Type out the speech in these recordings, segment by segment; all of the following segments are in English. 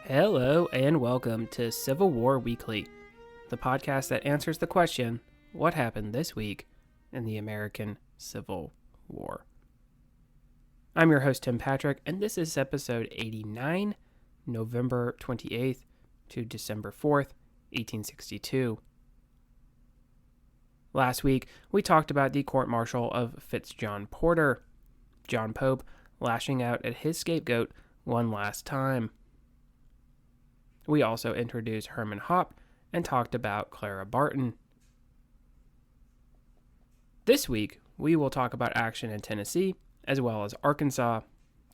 Hello and welcome to Civil War Weekly, the podcast that answers the question, what happened this week in the American Civil War? I'm your host, Tim Patrick, and this is episode 89, November 28th to December 4th, 1862. Last week, we talked about the court-martial of Fitzjohn Porter, John Pope lashing out at his scapegoat one last time. We also introduced Herman Hoppe and talked about Clara Barton. This week, we will talk about action in Tennessee, as well as Arkansas,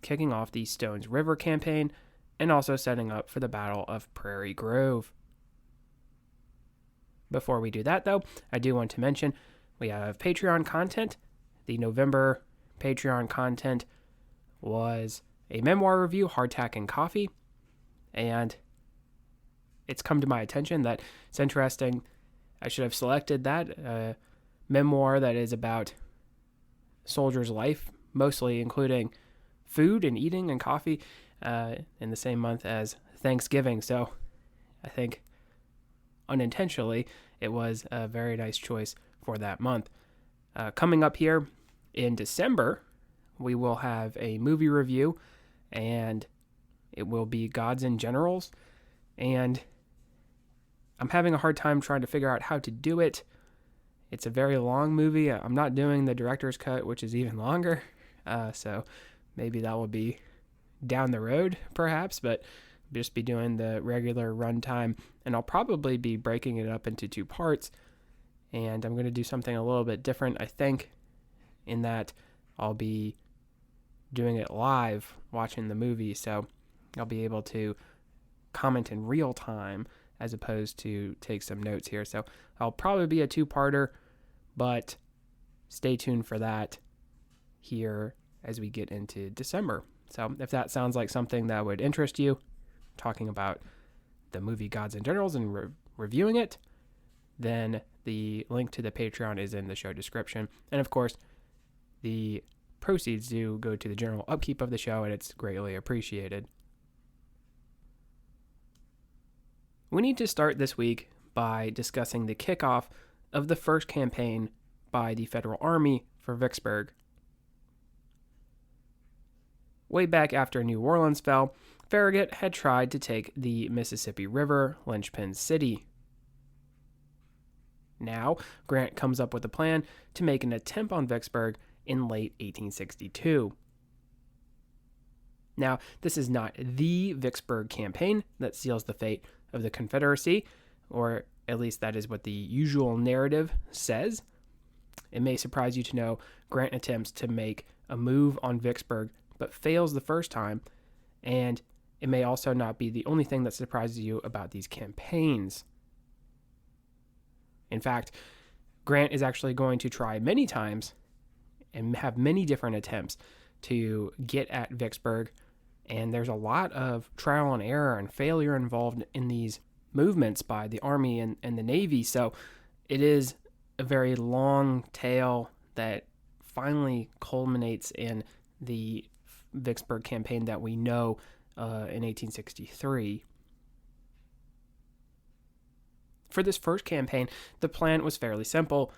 kicking off the Stones River campaign, and also setting up for the Battle of Prairie Grove. Before we do that, though, I do want to mention we have Patreon content. The November Patreon content was a memoir review, Hardtack and Coffee, and it's come to my attention that it's interesting. I should have selected that memoir that is about soldier's life, mostly including food and eating and coffee in the same month as Thanksgiving. So I think unintentionally it was a very nice choice for that month. Coming up here in December, we will have a movie review, and it will be Gods and Generals. And I'm having a hard time trying to figure out how to do it. It's a very long movie. I'm not doing the director's cut, which is even longer. So maybe that will be down the road, perhaps, but just be doing the regular runtime. And I'll probably be breaking it up into two parts. And I'm going to do something a little bit different, I think, in that I'll be doing it live, watching the movie. So I'll be able to comment in real time as opposed to take some notes here. So I'll probably be a two-parter, but stay tuned for that here as we get into December. So if that sounds like something that would interest you, talking about the movie Gods and Generals and reviewing it, then the link to the Patreon is in the show description. And of course, the proceeds do go to the general upkeep of the show, and it's greatly appreciated. We need to start this week by discussing the kickoff of the first campaign by the Federal Army for Vicksburg. Way back after New Orleans fell, Farragut had tried to take the Mississippi River, linchpin city. Now, Grant comes up with a plan to make an attempt on Vicksburg in late 1862. Now, this is not the Vicksburg Campaign that seals the fate of the Confederacy, or at least that is what the usual narrative says. It may surprise you to know Grant attempts to make a move on Vicksburg, but fails the first time, and it may also not be the only thing that surprises you about these campaigns. In fact, Grant is actually going to try many times and have many different attempts to get at Vicksburg. And there's a lot of trial and error and failure involved in these movements by the Army and the Navy. So it is a very long tale that finally culminates in the Vicksburg campaign that we know in 1863. For this first campaign, the plan was fairly simple.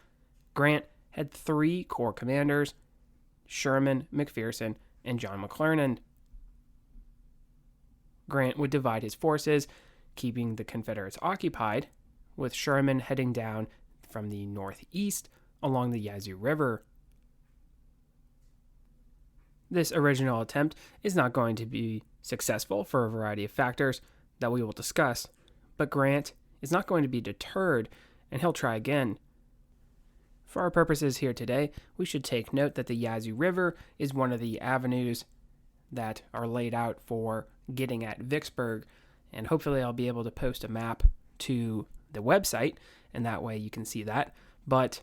Grant had three corps commanders: Sherman, McPherson, and John McLaren. Grant would divide his forces, keeping the Confederates occupied, with Sherman heading down from the northeast along the Yazoo River. This original attempt is not going to be successful for a variety of factors that we will discuss, but Grant is not going to be deterred, and he'll try again. For our purposes here today, we should take note that the Yazoo River is one of the avenues that are laid out for getting at Vicksburg, and hopefully I'll be able to post a map to the website, and that way you can see that. But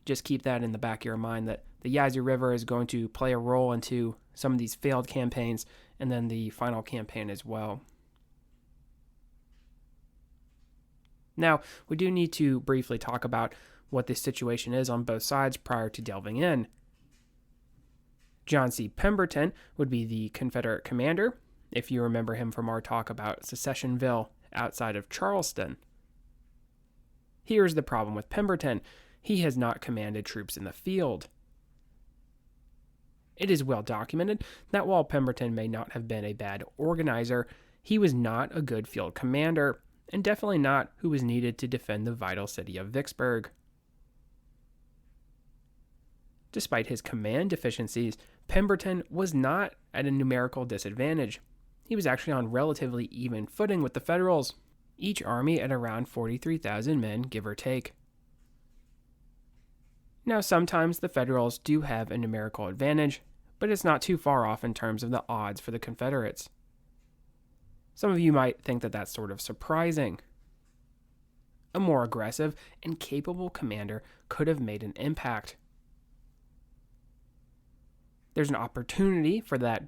just keep that in the back of your mind that the Yazoo River is going to play a role into some of these failed campaigns and then the final campaign as well. Now, we do need to briefly talk about what the situation is on both sides prior to delving in. John C. Pemberton would be the Confederate commander, if you remember him from our talk about Secessionville outside of Charleston. Here's the problem with Pemberton. He has not commanded troops in the field. It is well documented that while Pemberton may not have been a bad organizer, he was not a good field commander, and definitely not who was needed to defend the vital city of Vicksburg. Despite his command deficiencies, Pemberton was not at a numerical disadvantage. He was actually on relatively even footing with the Federals, each army at around 43,000 men, give or take. Now, sometimes the Federals do have a numerical advantage, but it's not too far off in terms of the odds for the Confederates. Some of you might think that that's sort of surprising. A more aggressive and capable commander could have made an impact. There's an opportunity for that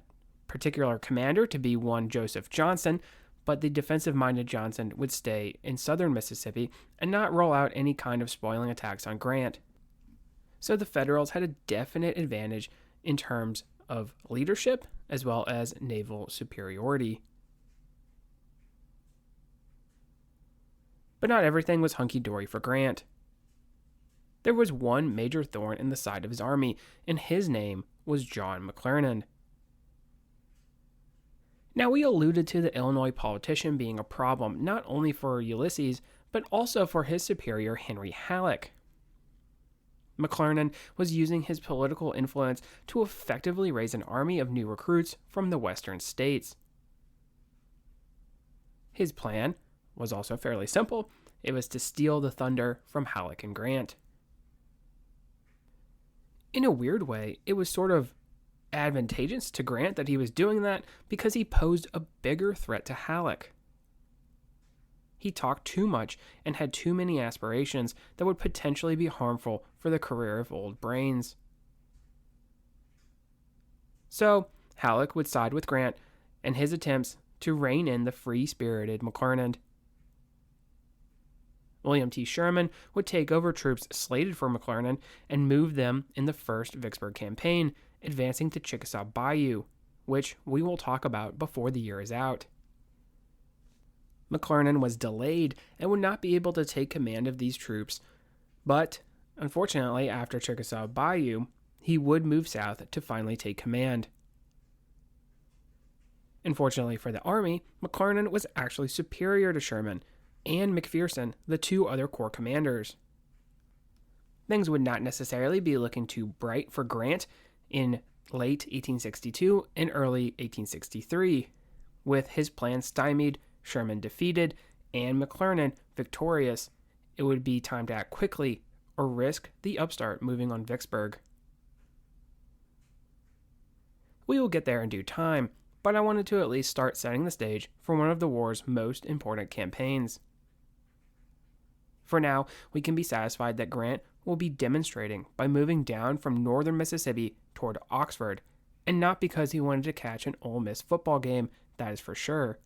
particular commander to be one Joseph Johnston, but the defensive-minded Johnson would stay in southern Mississippi and not roll out any kind of spoiling attacks on Grant. So the Federals had a definite advantage in terms of leadership as well as naval superiority. But not everything was hunky-dory for Grant. There was one major thorn in the side of his army, and his name was John McLaren. Now, we alluded to the Illinois politician being a problem not only for Ulysses, but also for his superior Henry Halleck. McLaren was using his political influence to effectively raise an army of new recruits from the western states. His plan was also fairly simple. It was to steal the thunder from Halleck and Grant. In a weird way, it was sort of advantageous to Grant that he was doing that because he posed a bigger threat to Halleck. He talked too much and had too many aspirations that would potentially be harmful for the career of old brains. So, Halleck would side with Grant and his attempts to rein in the free-spirited McLaren. William T. Sherman would take over troops slated for McLaren and move them in the First Vicksburg Campaign, advancing to Chickasaw Bayou, which we will talk about before the year is out. McLaren was delayed and would not be able to take command of these troops, but unfortunately, after Chickasaw Bayou, he would move south to finally take command. Unfortunately for the Army, McLaren was actually superior to Sherman and McPherson, the two other corps commanders. Things would not necessarily be looking too bright for Grant in late 1862 and early 1863. With his plan stymied, Sherman defeated, and McLaren victorious, it would be time to act quickly or risk the upstart moving on Vicksburg. We will get there in due time, but I wanted to at least start setting the stage for one of the war's most important campaigns. For now, we can be satisfied that Grant will be demonstrating by moving down from northern Mississippi toward Oxford, and not because he wanted to catch an Ole Miss football game, that is for sure.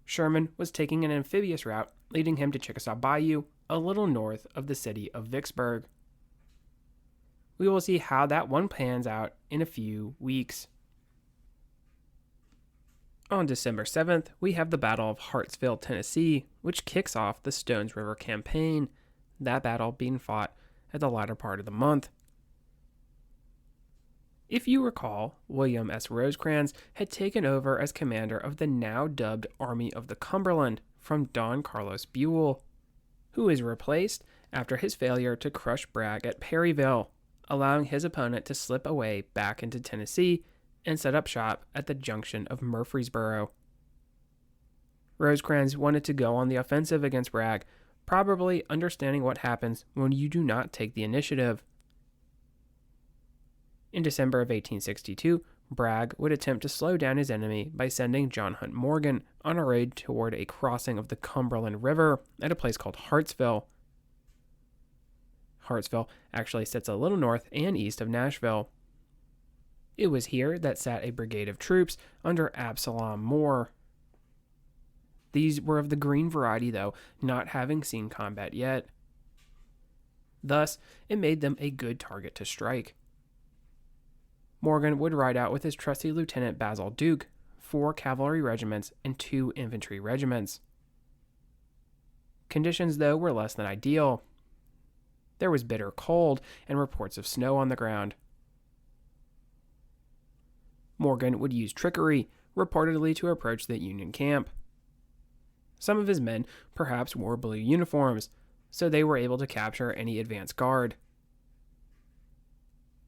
Sherman was taking an amphibious route, leading him to Chickasaw Bayou, a little north of the city of Vicksburg. We will see how that one pans out in a few weeks. On December 7th, we have the Battle of Hartsville, Tennessee, which kicks off the Stones River Campaign, that battle being fought at the latter part of the month. If you recall, William S. Rosecrans had taken over as commander of the now dubbed Army of the Cumberland from Don Carlos Buell, who was replaced after his failure to crush Bragg at Perryville, allowing his opponent to slip away back into Tennessee and set up shop at the junction of Murfreesboro. Rosecrans wanted to go on the offensive against Bragg, probably understanding what happens when you do not take the initiative. In December of 1862, Bragg would attempt to slow down his enemy by sending John Hunt Morgan on a raid toward a crossing of the Cumberland River at a place called Hartsville. Hartsville actually sits a little north and east of Nashville. It was here that sat a brigade of troops under Absalom Moore. These were of the green variety, though, not having seen combat yet. Thus, it made them a good target to strike. Morgan would ride out with his trusty Lieutenant Basil Duke, 4 cavalry regiments and 2 infantry regiments. Conditions, though, were less than ideal. There was bitter cold and reports of snow on the ground. Morgan would use trickery, reportedly to approach the Union camp. Some of his men perhaps wore blue uniforms, so they were able to capture any advance guard.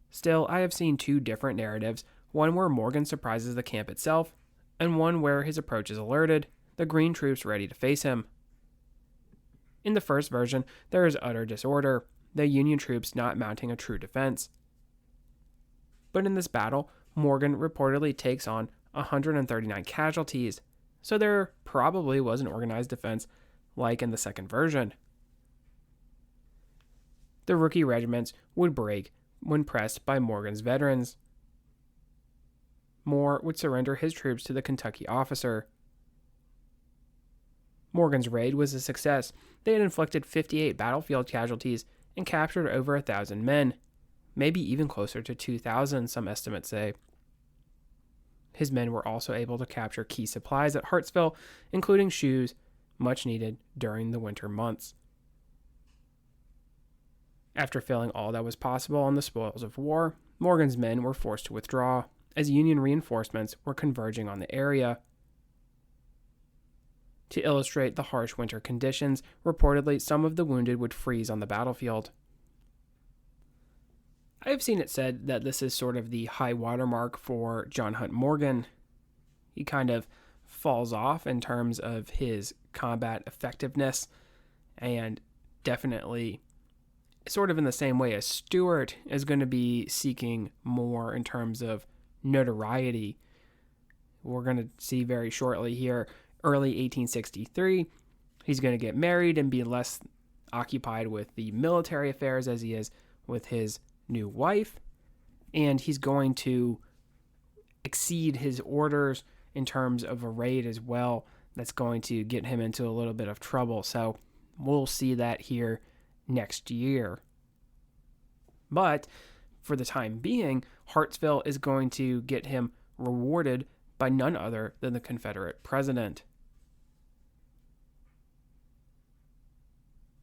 Still, I have seen 2 different narratives, one where Morgan surprises the camp itself, and one where his approach is alerted, the Green troops ready to face him. In the first version, there is utter disorder, the Union troops not mounting a true defense. But in this battle, Morgan reportedly takes on 139 casualties, so there probably was an organized defense like in the second version. The rookie regiments would break when pressed by Morgan's veterans. Moore would surrender his troops to the Kentucky officer. Morgan's raid was a success. They had inflicted 58 battlefield casualties and captured over 1,000 men, maybe even closer to 2,000, some estimates say. His men were also able to capture key supplies at Hartsville, including shoes, much needed during the winter months. After filling all that was possible on the spoils of war, Morgan's men were forced to withdraw, as Union reinforcements were converging on the area. To illustrate the harsh winter conditions, reportedly some of the wounded would freeze on the battlefield. I have seen it said that this is sort of the high watermark for John Hunt Morgan. He kind of falls off in terms of his combat effectiveness, and definitely sort of in the same way as Stuart is going to be seeking more in terms of notoriety. We're going to see very shortly here, early 1863, he's going to get married and be less occupied with the military affairs as he is with his new wife, and he's going to exceed his orders in terms of a raid as well. That's going to get him into a little bit of trouble, so we'll see that here next year. But for the time being, Hartsville is going to get him rewarded by none other than the Confederate president.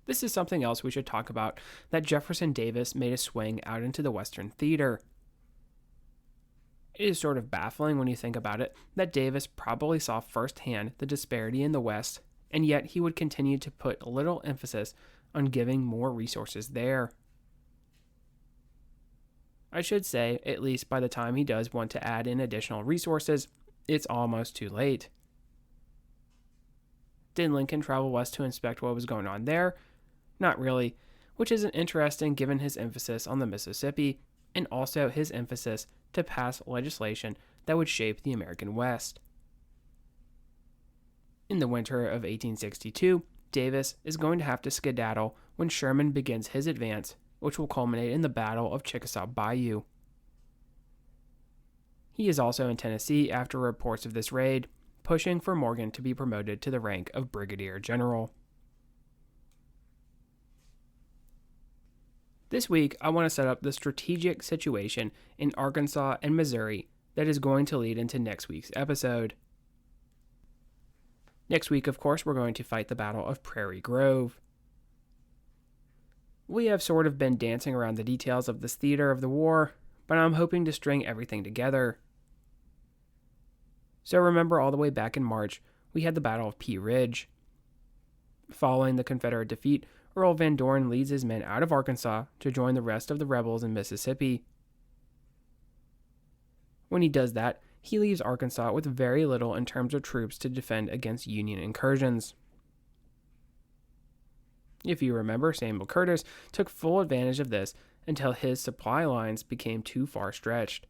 This is something else we should talk about, that Jefferson Davis made a swing out into the Western theater. It is sort of baffling when you think about it that Davis probably saw firsthand the disparity in the West, and yet he would continue to put little emphasis on giving more resources there. I should say, at least by the time he does want to add in additional resources, it's almost too late. Did Lincoln travel west to inspect what was going on there? Not really, which isn't interesting given his emphasis on the Mississippi and also his emphasis to pass legislation that would shape the American West. In the winter of 1862, Davis is going to have to skedaddle when Sherman begins his advance, which will culminate in the Battle of Chickasaw Bayou. He is also in Tennessee after reports of this raid, pushing for Morgan to be promoted to the rank of brigadier general. This week, I want to set up the strategic situation in Arkansas and Missouri that is going to lead into next week's episode. Next week, of course, we're going to fight the Battle of Prairie Grove. We have sort of been dancing around the details of this theater of the war, but I'm hoping to string everything together. So remember, all the way back in March, we had the Battle of Pea Ridge. Following the Confederate defeat, Earl Van Dorn leads his men out of Arkansas to join the rest of the rebels in Mississippi. When he does that, he leaves Arkansas with very little in terms of troops to defend against Union incursions. If you remember, Samuel Curtis took full advantage of this until his supply lines became too far stretched.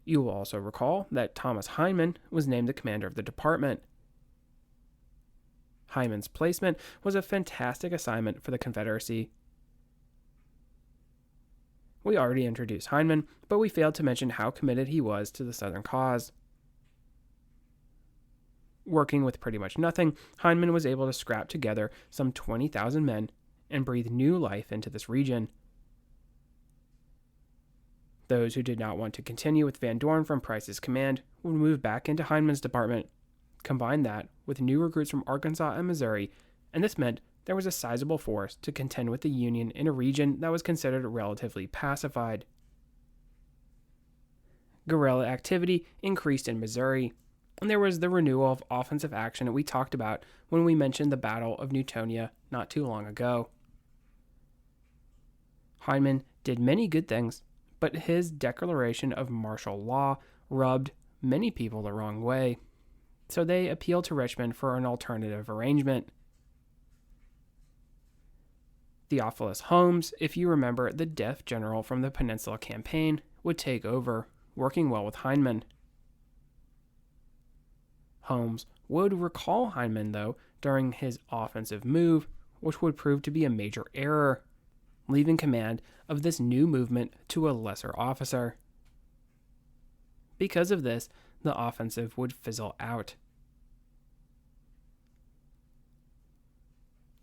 You will also recall that Thomas Hindman was named the commander of the department. Hindman's placement was a fantastic assignment for the Confederacy. We already introduced Hindman, but we failed to mention how committed he was to the Southern cause. Working with pretty much nothing, Hindman was able to scrap together some 20,000 men and breathe new life into this region. Those who did not want to continue with Van Dorn from Price's command would move back into Hindman's department. Combine that with new recruits from Arkansas and Missouri, and this meant there was a sizable force to contend with the Union in a region that was considered relatively pacified. Guerrilla activity increased in Missouri, and there was the renewal of offensive action that we talked about when we mentioned the Battle of Newtonia not too long ago. Hindman did many good things, but his declaration of martial law rubbed many people the wrong way, so they appealed to Richmond for an alternative arrangement. Theophilus Holmes, if you remember, the deaf general from the Peninsula Campaign, would take over, working well with Hindman. Holmes would recall Hindman, though, during his offensive move, which would prove to be a major error, leaving command of this new movement to a lesser officer. Because of this, the offensive would fizzle out.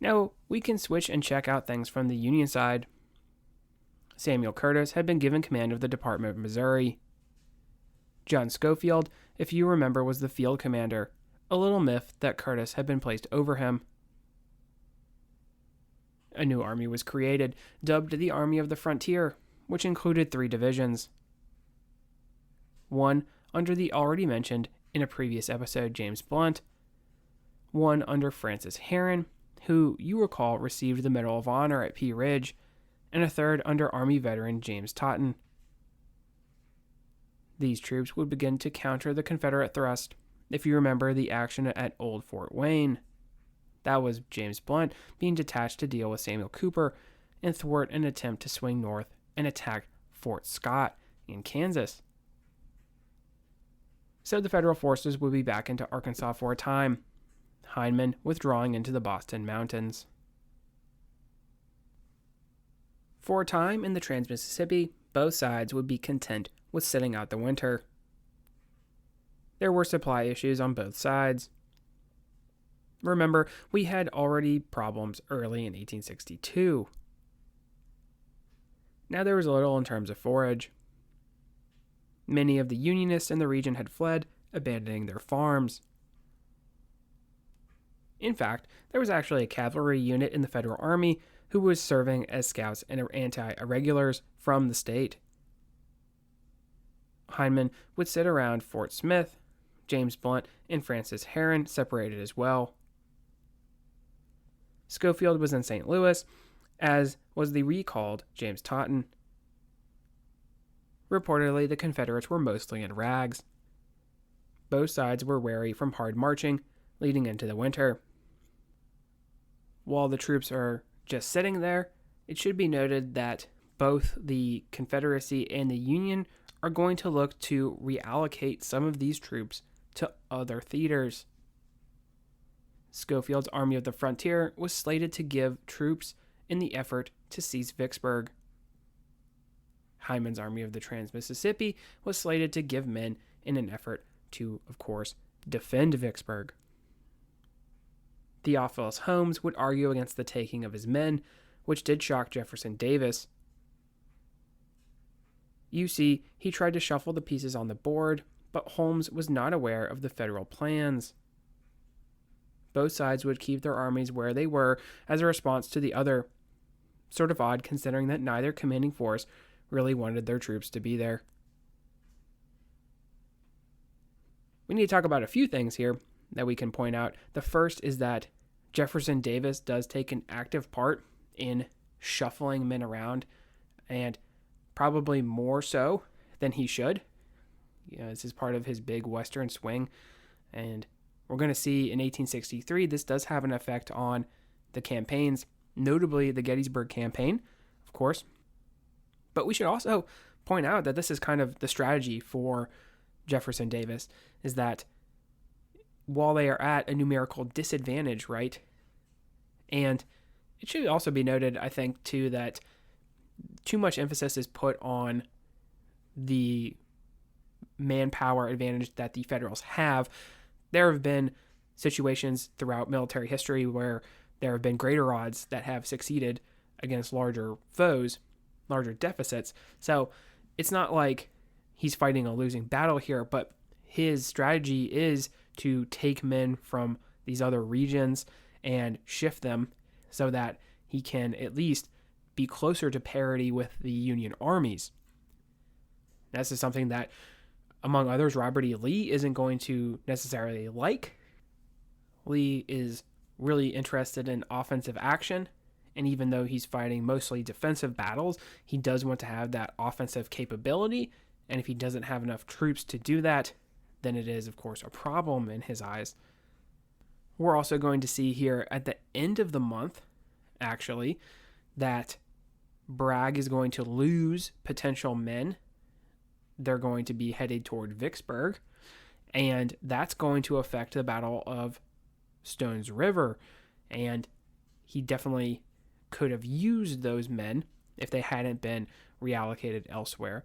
Now, we can switch and check out things from the Union side. Samuel Curtis had been given command of the Department of Missouri. John Schofield, if you remember, was the field commander, a little myth that Curtis had been placed over him. A new army was created, dubbed the Army of the Frontier, which included 3 divisions. One under the already mentioned, in a previous episode, James Blunt. One under Francis Herron, who, you recall, received the Medal of Honor at Pea Ridge, and a third under Army veteran James Totten. These troops would begin to counter the Confederate thrust, if you remember the action at Old Fort Wayne. That was James Blunt being detached to deal with Samuel Cooper and thwart an attempt to swing north and attack Fort Scott in Kansas. So the Federal forces would be back into Arkansas for a time, Hindman withdrawing into the Boston Mountains. For a time in the Trans-Mississippi, both sides would be content with sitting out the winter. There were supply issues on both sides. Remember, we had already problems early in 1862. Now there was little in terms of forage. Many of the Unionists in the region had fled, abandoning their farms. In fact, there was actually a cavalry unit in the Federal Army who was serving as scouts and anti-irregulars from the state. Hindman would sit around Fort Smith. James Blunt and Francis Herron separated as well. Schofield was in St. Louis, as was the recalled James Totten. Reportedly, the Confederates were mostly in rags. Both sides were wary from hard marching leading into the winter. While the troops are just sitting there, it should be noted that both the Confederacy and the Union are going to look to reallocate some of these troops to other theaters. Schofield's Army of the Frontier was slated to give troops in the effort to seize Vicksburg. Hindman's Army of the Trans-Mississippi was slated to give men in an effort to, of course, defend Vicksburg. Theophilus Holmes would argue against the taking of his men, which did shock Jefferson Davis. You see, he tried to shuffle the pieces on the board, but Holmes was not aware of the federal plans. Both sides would keep their armies where they were as a response to the other. Sort of odd considering that neither commanding force really wanted their troops to be there. We need to talk about a few things here that we can point out. The first is that Jefferson Davis does take an active part in shuffling men around, and probably more so than he should. This is part of his big Western swing, and we're going to see in 1863 this does have an effect on the campaigns, notably the Gettysburg Campaign, of course. But we should also point out that this is kind of the strategy for Jefferson Davis, is that while they are at a numerical disadvantage, right? And it should also be noted, I think, too, that too much emphasis is put on the manpower advantage that the Federals have. There have been situations throughout military history where there have been greater odds that have succeeded against larger foes, larger deficits. So it's not like he's fighting a losing battle here, but his strategy is to take men from these other regions and shift them so that he can at least be closer to parity with the Union armies. This is something that, among others, Robert E. Lee isn't going to necessarily like. Lee is really interested in offensive action, and even though he's fighting mostly defensive battles, he does want to have that offensive capability, and if he doesn't have enough troops to do that, then it is, of course, a problem in his eyes. We're also going to see here at the end of the month, actually, that Bragg is going to lose potential men. They're going to be headed toward Vicksburg, and that's going to affect the Battle of Stones River, and he definitely could have used those men if they hadn't been reallocated elsewhere.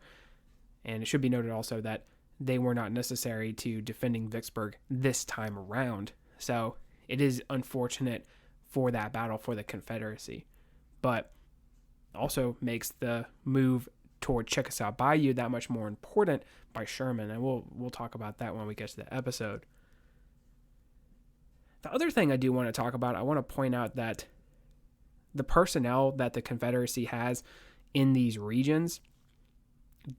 And it should be noted also that they were not necessary to defending Vicksburg this time around. So it is unfortunate for that battle for the Confederacy, but also makes the move toward Chickasaw Bayou that much more important by Sherman, and we'll talk about that when we get to the episode. The other thing I do want to talk about, I want to point out that the personnel that the Confederacy has in these regions,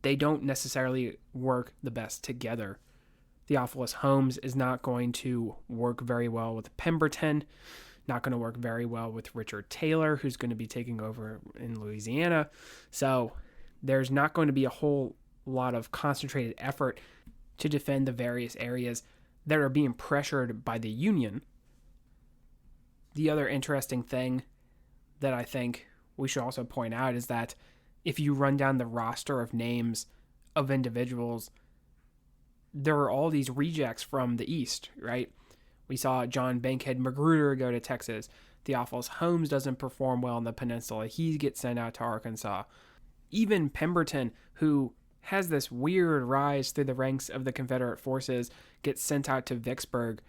they don't necessarily work the best together. Theophilus Holmes is not going to work very well with Pemberton, not going to work very well with Richard Taylor, who's going to be taking over in Louisiana. So there's not going to be a whole lot of concentrated effort to defend the various areas that are being pressured by the Union. The other interesting thing that I think we should also point out is that if you run down the roster of names of individuals, there are all these rejects from the East, right? We saw John Bankhead Magruder go to Texas. Theophilus Holmes doesn't perform well in the peninsula. He gets sent out to Arkansas. Even Pemberton, who has this weird rise through the ranks of the Confederate forces, gets sent out to Vicksburg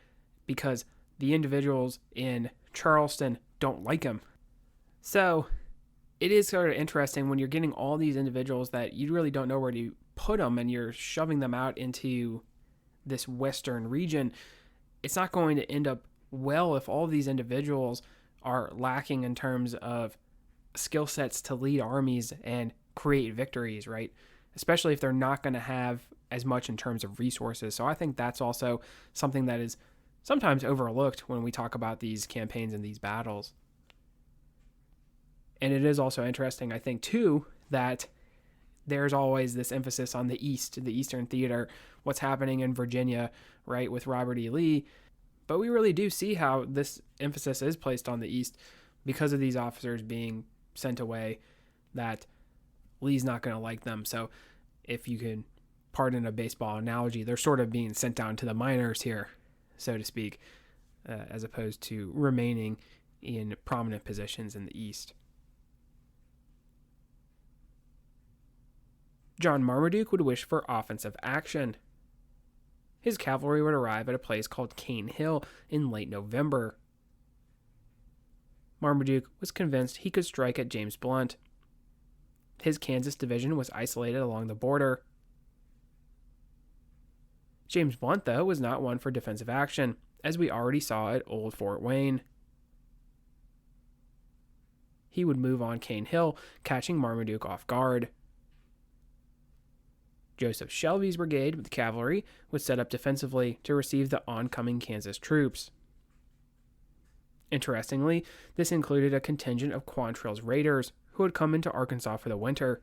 because the individuals in Charleston don't like him. So it is sort of interesting when you're getting all these individuals that you really don't know where to put them, and you're shoving them out into this western region. It's not going to end up well if all these individuals are lacking in terms of skill sets to lead armies and create victories, right? Especially if they're not going to have as much in terms of resources. So I think that's also something that is sometimes overlooked when we talk about these campaigns and these battles. And it is also interesting, I think, too, that there's always this emphasis on the East, the Eastern Theater, what's happening in Virginia, right, with Robert E. Lee. But we really do see how this emphasis is placed on the East because of these officers being sent away, that Lee's not going to like them. So if you can pardon a baseball analogy, they're sort of being sent down to the minors here, so to speak, as opposed to remaining in prominent positions in the East. John Marmaduke would wish for offensive action. His cavalry would arrive at a place called Cain Hill in late November. Marmaduke was convinced he could strike at James Blunt. His Kansas division was isolated along the border. James Blunt, though, was not one for defensive action, as we already saw at Old Fort Wayne. He would move on Cain Hill, catching Marmaduke off guard. Joseph Shelby's brigade with cavalry was set up defensively to receive the oncoming Kansas troops. Interestingly, this included a contingent of Quantrill's raiders who had come into Arkansas for the winter.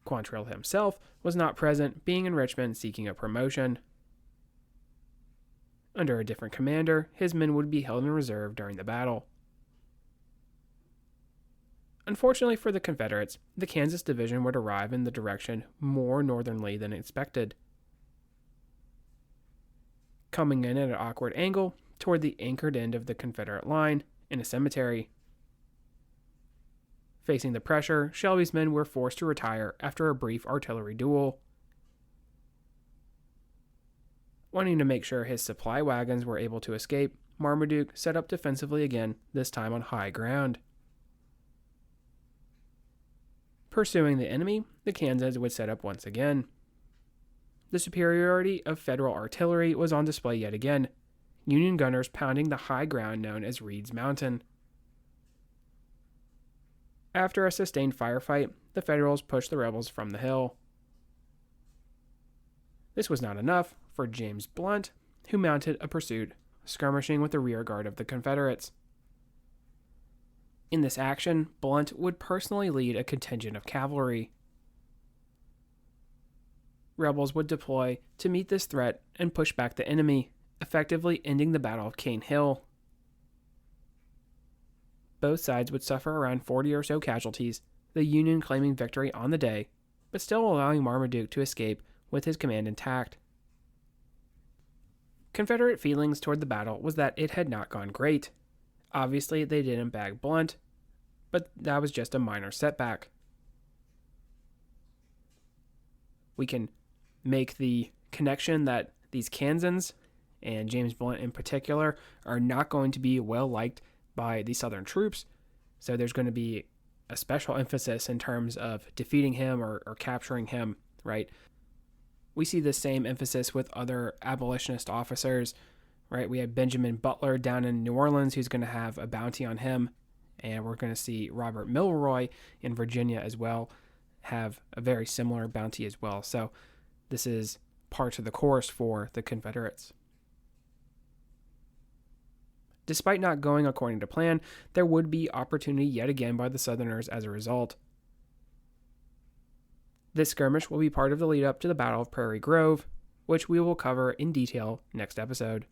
Quantrill himself was not present, being in Richmond seeking a promotion. Under a different commander, his men would be held in reserve during the battle. Unfortunately for the Confederates, the Kansas division would arrive in the direction more northernly than expected, coming in at an awkward angle toward the anchored end of the Confederate line in a cemetery. Facing the pressure, Shelby's men were forced to retire after a brief artillery duel. Wanting to make sure his supply wagons were able to escape, Marmaduke set up defensively again, this time on high ground. Pursuing the enemy, the Kansans would set up once again. The superiority of Federal artillery was on display yet again, Union gunners pounding the high ground known as Reed's Mountain. After a sustained firefight, the Federals pushed the rebels from the hill. This was not enough for James Blunt, who mounted a pursuit, skirmishing with the rear guard of the Confederates. In this action, Blunt would personally lead a contingent of cavalry. Rebels would deploy to meet this threat and push back the enemy, effectively ending the Battle of Cain Hill. Both sides would suffer around 40 or so casualties, the Union claiming victory on the day, but still allowing Marmaduke to escape with his command intact. Confederate feelings toward the battle was that it had not gone great. Obviously, they didn't bag Blunt, but that was just a minor setback. We can make the connection that these Kansans, and James Blunt in particular, are not going to be well liked by the Southern troops, so there's going to be a special emphasis in terms of defeating him or capturing him, right? We see the same emphasis with other abolitionist officers, right? We have Benjamin Butler down in New Orleans who's going to have a bounty on him, and we're going to see Robert Milroy in Virginia as well have a very similar bounty as well. So this is part of the course for the Confederates. Despite not going according to plan, there would be opportunity yet again by the Southerners as a result. This skirmish will be part of the lead up to the Battle of Prairie Grove, which we will cover in detail next episode.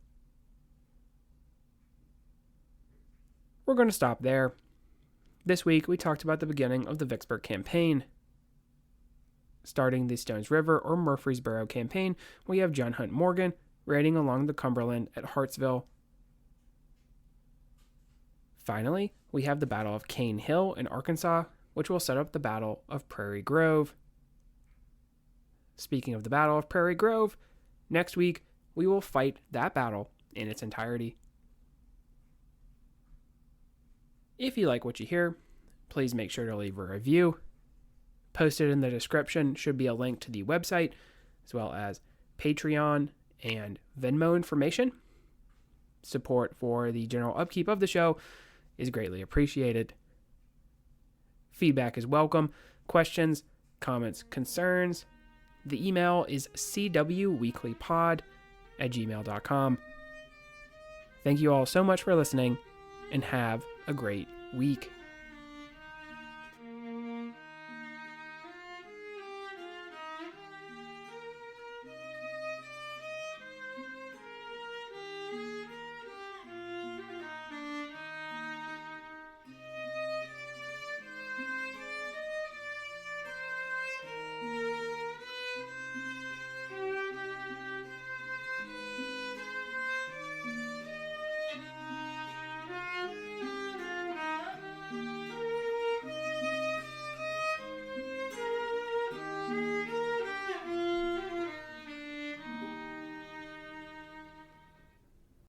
We're going to stop there. This week we talked about the beginning of the Vicksburg Campaign. Starting the Stones River or Murfreesboro Campaign, we have John Hunt Morgan raiding along the Cumberland at Hartsville. Finally, we have the Battle of Cain Hill in Arkansas, which will set up the Battle of Prairie Grove. Speaking of the Battle of Prairie Grove, next week we will fight that battle in its entirety. If you like what you hear, please make sure to leave a review. Posted in the description should be a link to the website, as well as Patreon and Venmo information. Support for the general upkeep of the show is greatly appreciated. Feedback is welcome. Questions, comments, concerns. The email is cwweeklypod@gmail.com. Thank you all so much for listening, and have a great week.